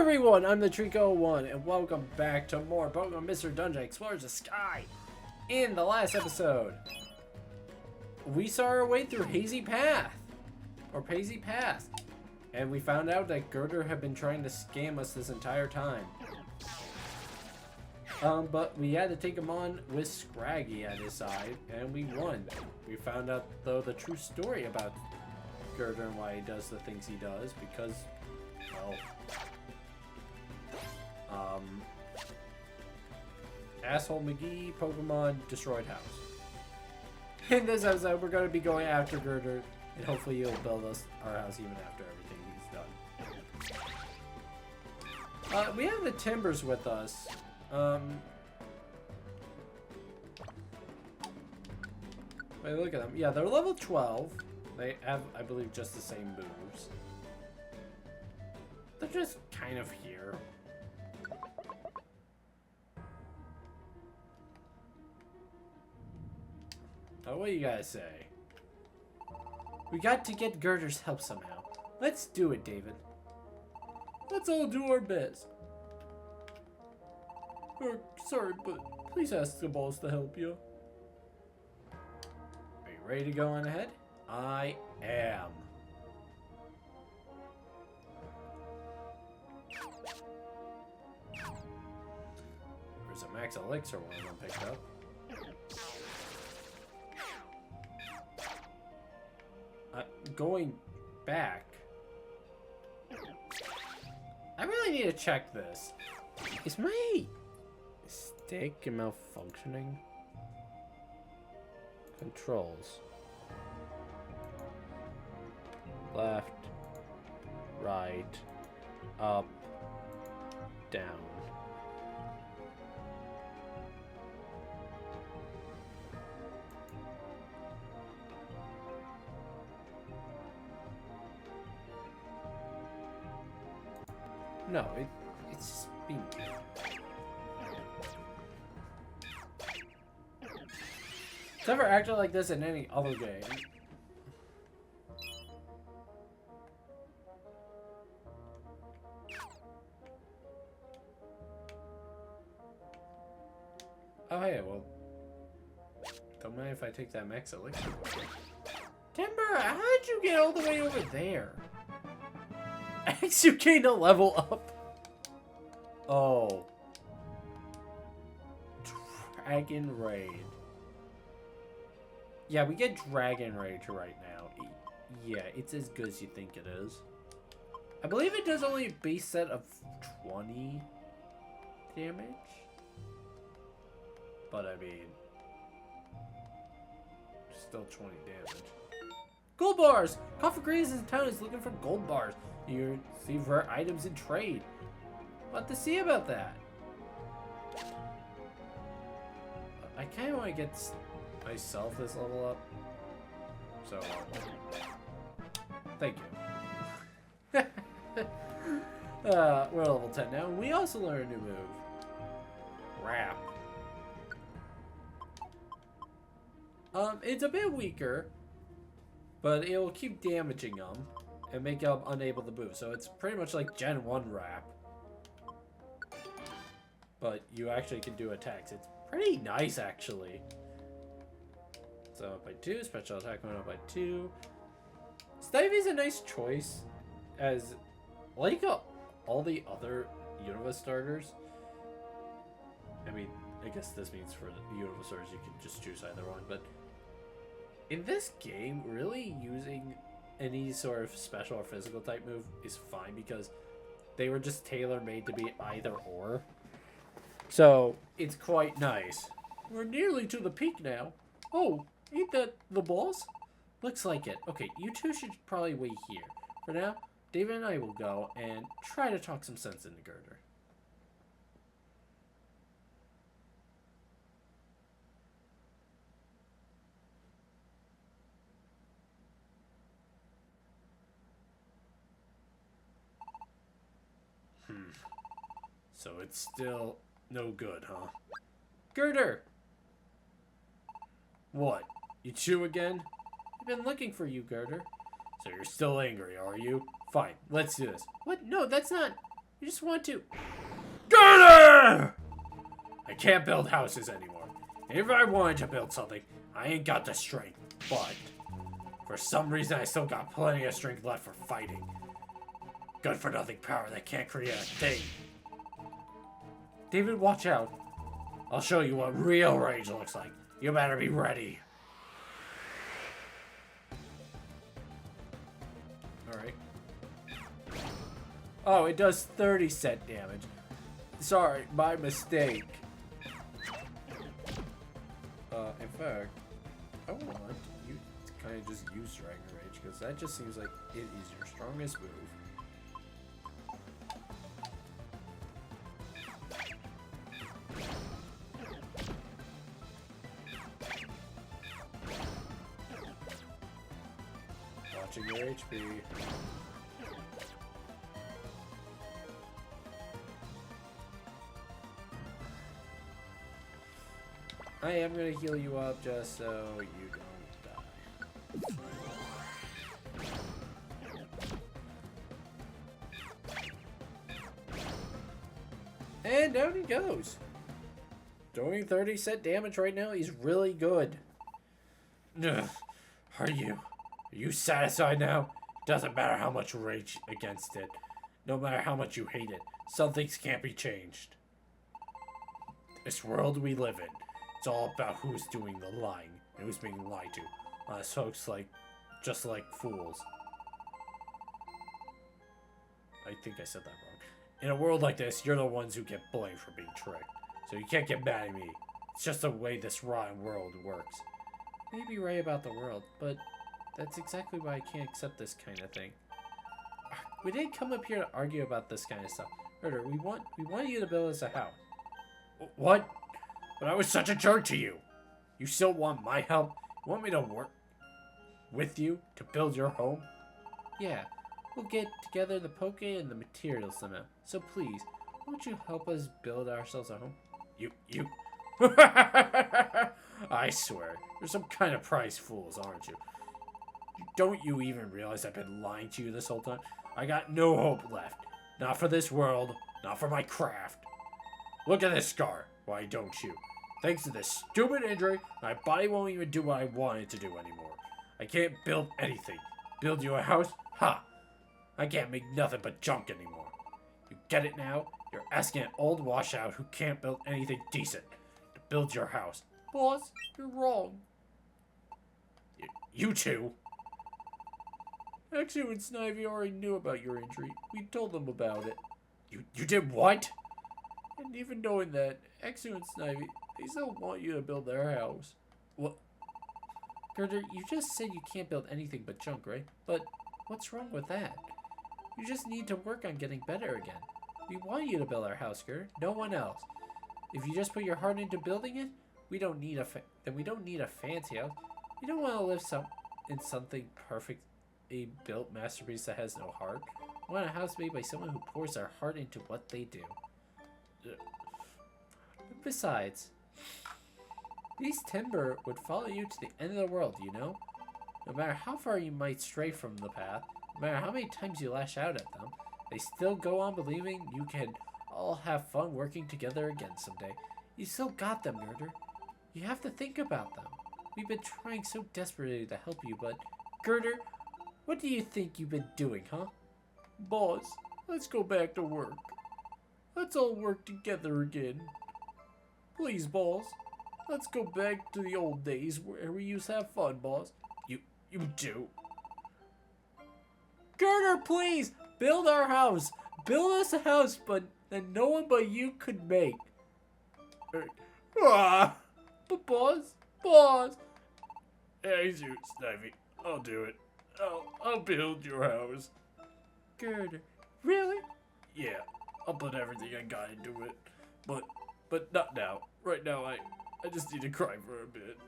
everyone, I'm the Trico1, and welcome back to more Pokemon Mr. Dungeon Explores the Sky. In the last episode, we saw our way through Hazy Path, and we found out that Girder had been trying to scam us this entire time. But we had to take him on with Scraggy at his side, and we won. We found out, though, the true story about Girder and why he does the things he does, because, well, Asshole McGee Pokemon destroyed house. In this episode, we're going to be going after Girder, and hopefully he'll build us our house even after everything he's done. We have the Timbers with us. Wait, look at them. Yeah, they're level 12. They have, I believe, just the same moves. They're just kind of here. Oh, what do you guys say? We got to get Girder's help somehow. Let's do it, David. Let's all do our best. Sorry, but please ask the boss to help you. Are you ready to go on ahead? I am. There's a max elixir one I picked up. Going back. I really need to check this. Is my stick malfunctioning? Controls. Left, right, up, down. No, it's just being... It's never acted like this in any other game. Oh, hey, well... Don't mind if I take that max elixir. Timber, how did you get all the way over there? You gained a level up. Oh. Dragon Raid. Yeah, we get Dragon Rage right now. Yeah, it's as good as you think it is. I believe it does only a base set of 20 damage. But I mean, still 20 damage. Gold bars! Coffee Grease in town is looking for gold bars. You see rare items in trade. What to see about that? I kind of want to get myself this level up. So, thank you. We're level 10 now. We also learned a new move. Wrap. It's a bit weaker, but it will keep damaging them and make them unable to move. So it's pretty much like Gen 1 Wrap. But you actually can do attacks. It's pretty nice, actually. So up by 2, special attack went up by 2. Stivey's a nice choice, as like all the other Unova starters. I mean, I guess this means for the Unova starters you can just choose either one, but in this game, really using any sort of special or physical type move is fine because they were just tailor-made to be either or. So, it's quite nice. We're nearly to the peak now. Oh, ain't that the boss? Looks like it. Okay, you two should probably wait here. For now, David and I will go and try to talk some sense into Girder. So it's still no good, huh? Girder! What? You chew again? I've been looking for you, Girder. So you're still angry, are you? Fine, let's do this. What? No, that's not... You just want to... Girder! I can't build houses anymore. And if I wanted to build something, I ain't got the strength. But for some reason, I still got plenty of strength left for fighting. Good for nothing power that can't create a thing. David, watch out. I'll show you what real rage looks like. You better be ready. Alright. Oh, it does 30 set damage. Sorry, my mistake. In fact, I want you to kind of just use Dragon Rage, because that just seems like it is your strongest move. Watching your HP. I am gonna heal you up just so you don't die. And down he goes. Doing 30 set damage right now, he's really good. Ugh. Are you satisfied now? Doesn't matter how much rage against it. No matter how much you hate it. Some things can't be changed. This world we live in, it's all about who's doing the lying and who's being lied to. Us folks just like fools. I think I said that wrong. In a world like this, you're the ones who get blamed for being tricked. So you can't get mad at me. It's just the way this rotten world works. You may be right about the world, but that's exactly why I can't accept this kind of thing. We didn't come up here to argue about this kind of stuff. Herder, we want you to build us a house. What? But I was such a jerk to you. You still want my help? You want me to work with you to build your home? Yeah, we'll get together the poke and the materials somehow. So please, won't you help us build ourselves a home? You. I swear, you're some kind of prize fools, aren't you? Don't you even realize I've been lying to you this whole time? I got no hope left. Not for this world, not for my craft. Look at this scar. Why don't you? Thanks to this stupid injury, my body won't even do what I want it to do anymore. I can't build anything. Build you a house? Ha! I can't make nothing but junk anymore. You get it now? You're asking an old washout who can't build anything decent to build your house. Boss, you're wrong. You two? Actually, when Snivy already knew about your injury, we told them about it. You did what? And even knowing that, Exu and Snivy, they still want you to build their house. What? Girder, you just said you can't build anything but junk, right? But what's wrong with that? You just need to work on getting better again. We want you to build our house, Girder. No one else. If you just put your heart into building it, we don't need a fancy house. We don't want to live in something perfectly built masterpiece that has no heart. We want a house made by someone who pours their heart into what they do. Besides, these timber would follow you to the end of the world, you know? No matter how far you might stray from the path, no matter how many times you lash out at them, they still go on believing you can all have fun working together again someday. You still got them, Girder. You have to think about them. We've been trying so desperately to help you, but... Girder, what do you think you've been doing, huh? Boss, let's go back to work. Let's all work together again. Please, boss. Let's go back to the old days where we used to have fun, boss. You do. Girder, please! Build our house! Build us a house that no one but you could make. But boss! Hey, shoot, Snivy. I'll do it. I'll build your house. Girder, really? Yeah, I'll put everything I got into it. But not now. Right now, I just need to cry for a bit.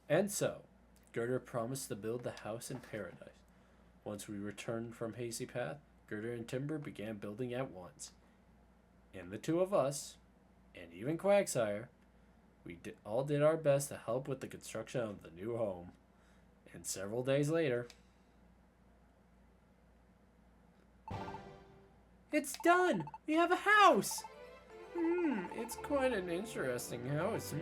And so, Girder promised to build the house in paradise. Once we returned from Hazy Path, Girder and Timber began building at once. And the two of us, and even Quagsire, we all did our best to help with the construction of the new home. And several days later. It's done! We have a house! It's quite an interesting house.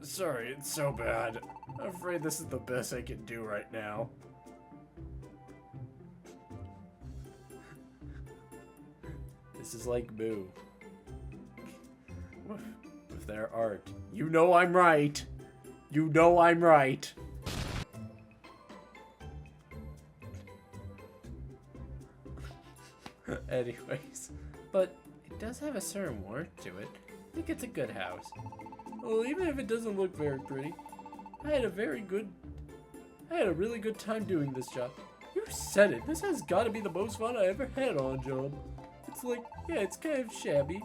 Sorry, it's so bad. I'm afraid this is the best I can do right now. This is like Moo. With their art. You know I'm right. You know I'm right. Anyways, but it does have a certain warmth to it. I think it's a good house. Well, even if it doesn't look very pretty, I had a really good time doing this job. You said it. This has got to be the most fun I ever had on a job. It's like, yeah, it's kind of shabby,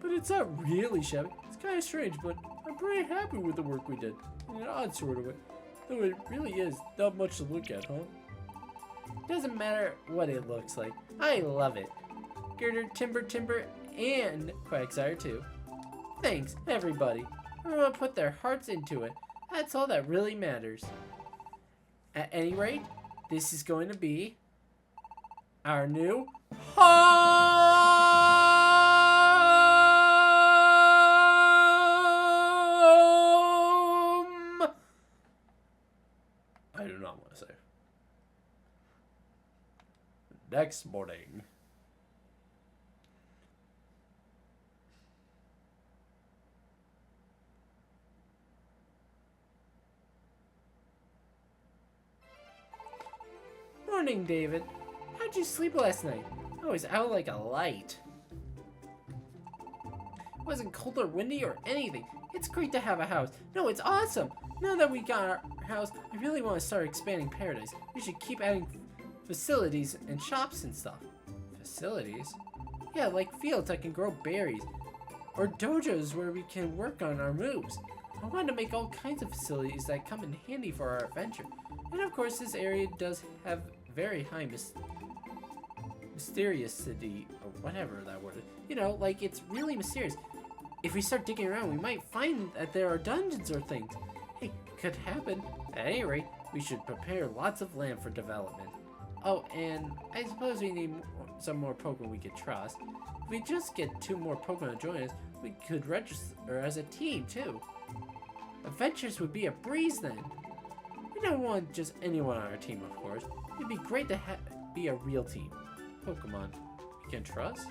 but it's not really shabby. It's kind of strange, but I'm pretty happy with the work we did. In an odd sort of way. Though it really is not much to look at, huh? Doesn't matter what it looks like. I love it. Girder, Timber, and Quagsire too. Thanks, everybody. Everyone put their hearts into it. That's all that really matters. At any rate, this is going to be our new home! I do not want to say. Next morning. Morning, David. How'd you sleep last night? I was out like a light. It wasn't cold or windy or anything. It's great to have a house. No, it's awesome. Now that we got our house, I really want to start expanding Paradise. We should keep adding facilities and shops and stuff. Facilities? Yeah, like fields that can grow berries. Or dojos where we can work on our moves. I want to make all kinds of facilities that come in handy for our adventure. And of course, this area does have very high mysteriousity, or whatever that word is. You know, like it's really mysterious. If we start digging around, we might find that there are dungeons or things. It could happen. At any rate, we should prepare lots of land for development. Oh, and I suppose we need some more Pokemon we could trust. If we just get 2 more Pokemon to join us, we could register as a team too. Adventures would be a breeze then. We don't want just anyone on our team, of course. It'd be great to be a real team. Pokemon we can trust.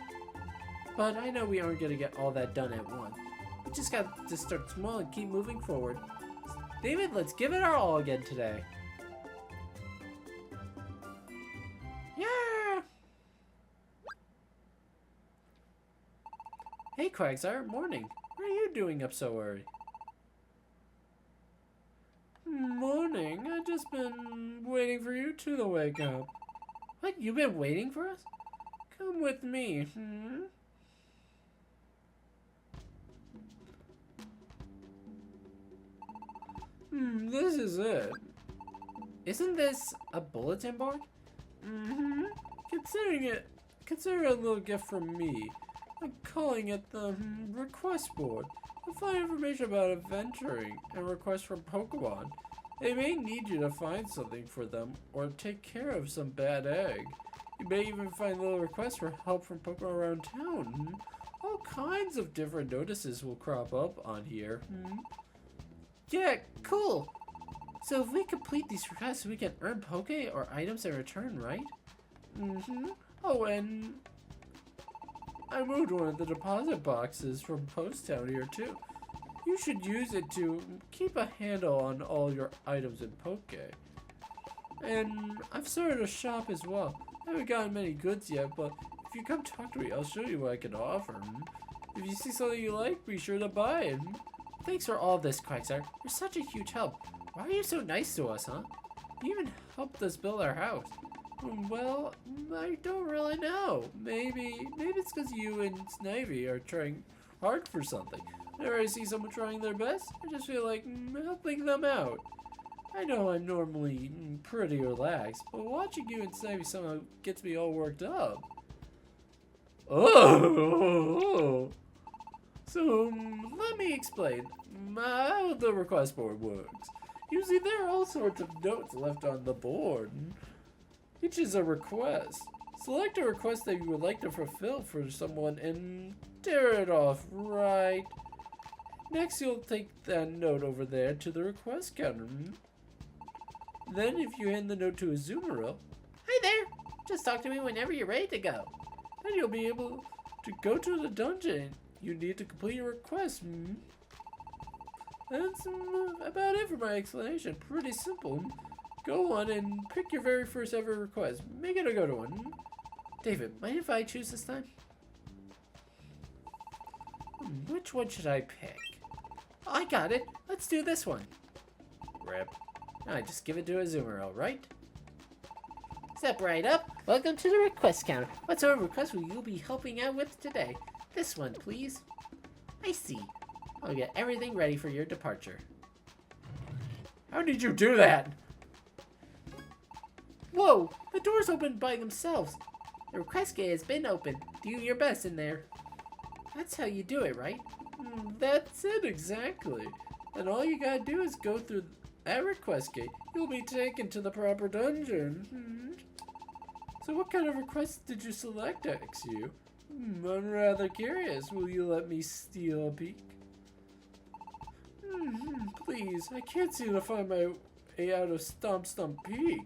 But I know we aren't going to get all that done at once. We just got to start small and keep moving forward. David, let's give it our all again today. Yeah! Hey, Quagsire, morning. What are you doing up so early? Morning. I've just been waiting for you two to wake up. What? You've been waiting for us? Come with me. This is it. Isn't this a bulletin board? Consider it a little gift from me. I'm calling it the request board. You'll find information about adventuring and requests from Pokemon. They may need you to find something for them or take care of some bad egg. You may even find little requests for help from Pokemon around town. All kinds of different notices will crop up on here. Yeah, cool. So if we complete these requests, we can earn Poke or items in return, right? Oh, and I moved one of the deposit boxes from Post Town here too. You should use it to keep a handle on all your items in Poke. And I've started a shop as well. I haven't gotten many goods yet, but if you come talk to me, I'll show you what I can offer. If you see something you like, be sure to buy it. Thanks for all this, Quagsire. You're such a huge help. Why are you so nice to us, huh? You even helped us build our house. Well, I don't really know. Maybe it's because you and Snivy are trying hard for something. Whenever I see someone trying their best, I just feel like helping them out. I know I'm normally pretty relaxed, but watching you and Snivy somehow gets me all worked up. Oh! So, let me explain how the request board works. Usually there are all sorts of notes left on the board. Each is a request. Select a request that you would like to fulfill for someone and tear it off right. Next, you'll take that note over there to the request counter. Then, if you hand the note to Azumarill, "Hi there, just talk to me whenever you're ready to go." Then you'll be able to go to the dungeon you need to complete your request. That's about it for my explanation. Pretty simple. Go on and pick your very first ever request. Make it a good one. David, mind if I choose this time? Which one should I pick? I got it. Let's do this one. Rip. I just give it to Azumarill, right? Step right up. Welcome to the request counter. What sort of request will you be helping out with today? This one, please. I see. I'll get everything ready for your departure. How did you do that? Whoa! The doors opened by themselves. The request gate has been opened. Do your best in there. That's how you do it, right? That's it, exactly. And all you gotta do is go through that request gate. You'll be taken to the proper dungeon. So what kind of request did you select, XU? I'm rather curious. Will you let me steal a peek? Please, I can't seem to find my way out of Stomp Peak.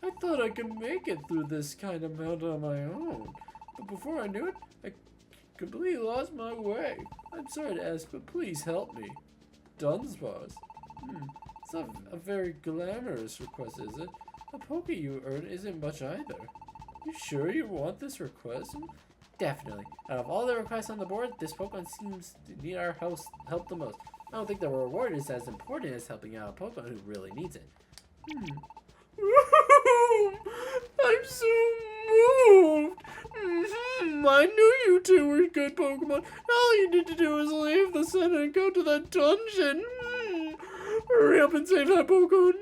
I thought I could make it through this kind of mountain on my own. But before I knew it, I completely lost my way. I'm sorry to ask, but please help me. Dunsparce. It's not a very glamorous request, is it? The poke you earn isn't much either. You sure you want this request? Definitely. Out of all the requests on the board, this Pokemon seems to need our help the most. I don't think the reward is as important as helping out a Pokemon who really needs it. I'm so moved. I knew you two were good Pokemon. All you need to do is leave the center and go to that dungeon. Hurry up and save that Pokemon.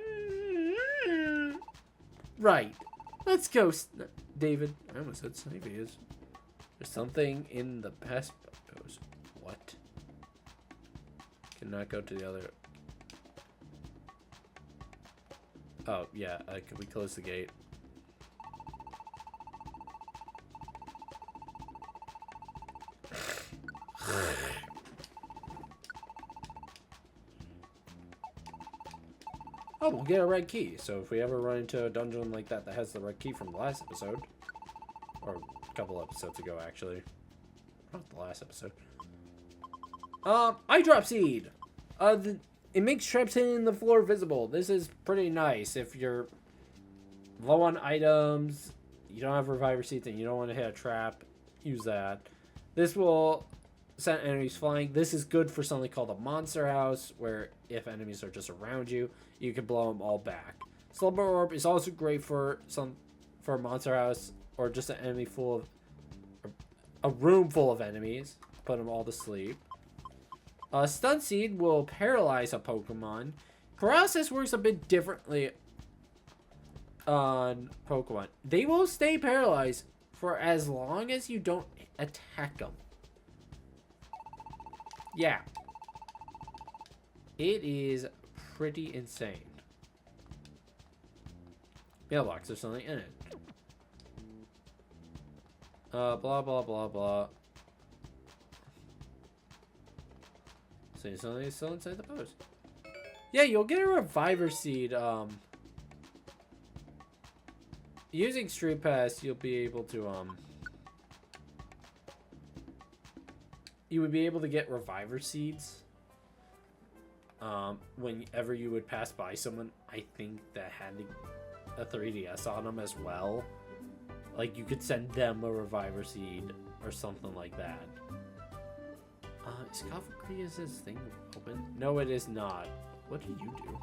Right. Let's go, David. I almost said Snivius. There's something in the past. What? Cannot go to the other. Oh, yeah. Can we close the gate? Oh, we'll get a red key. So if we ever run into a dungeon like that has the red key from the last episode, or a couple episodes ago, actually. Not the last episode. Eye drop seed. It makes traps hitting the floor visible. This is pretty nice if you're low on items, you don't have reviver seeds, and you don't want to hit a trap. Use that. This will send enemies flying. This is good for something called a monster house, where if enemies are just around you, you can blow them all back. Slumber orb is also great for a monster house, or just an enemy full of a room full of enemies. Put them all to sleep. Stun Seed will paralyze a Pokemon. Paralysis works a bit differently on Pokemon. They will stay paralyzed for as long as you don't attack them. Yeah. It is pretty insane. Mailbox, there's something in it. Blah, blah, blah, blah. So something is still inside the post. Yeah, you'll get a reviver seed. Using Street Pass, you'll be able to, you would be able to get reviver seeds. Whenever you would pass by someone, I think that had a 3DS on them as well. Like, you could send them a reviver seed or something like that. Is Coffee thing open? No, it is not. What do you do?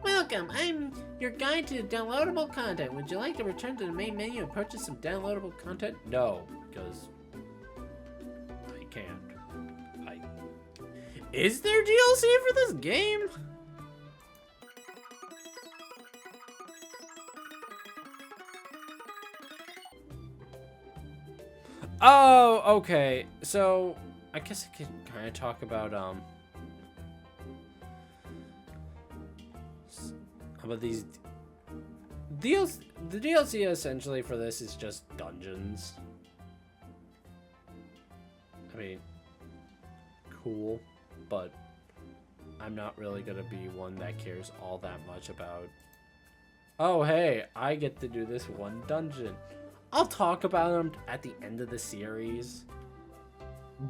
Welcome, I'm your guide to downloadable content. Would you like to return to the main menu and purchase some downloadable content? No, because I can't. Is there DLC for this game? Oh, okay. So I guess I could kind of talk about But these deals, the DLC essentially for this is just dungeons. I mean, cool, but I'm not really gonna be one that cares all that much about, oh hey, I get to do this one dungeon. I'll talk about them at the end of the series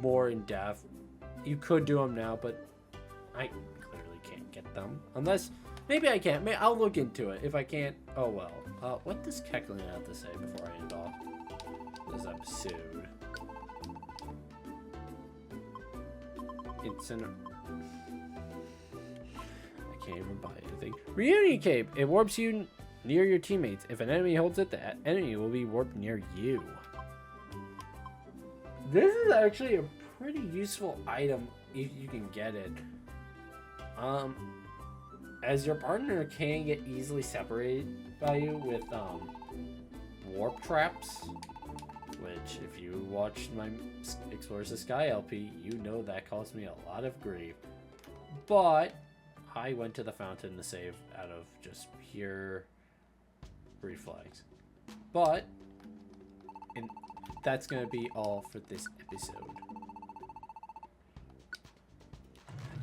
more in depth. You could do them now, but I clearly can't get them. Unless, maybe I can't. Maybe I'll look into it. If I can't, oh well. What does Keckling have to say before I end off this episode? It's an... I can't even buy anything. Reunion Cape. It warps you near your teammates. If an enemy holds it, the enemy will be warped near you. This is actually a pretty useful item if you can get it. As your partner can get easily separated by you with warp traps, which if you watched my Explorers the Sky LP, you know that caused me a lot of grief. But I went to the fountain to save out of just pure reflex. But that's going to be all for this episode.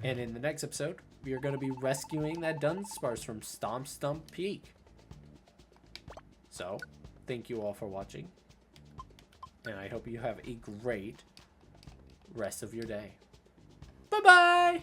And in the next episode, we are going to be rescuing that Dunsparce from Stomp Peak. So, thank you all for watching. And I hope you have a great rest of your day. Bye-bye!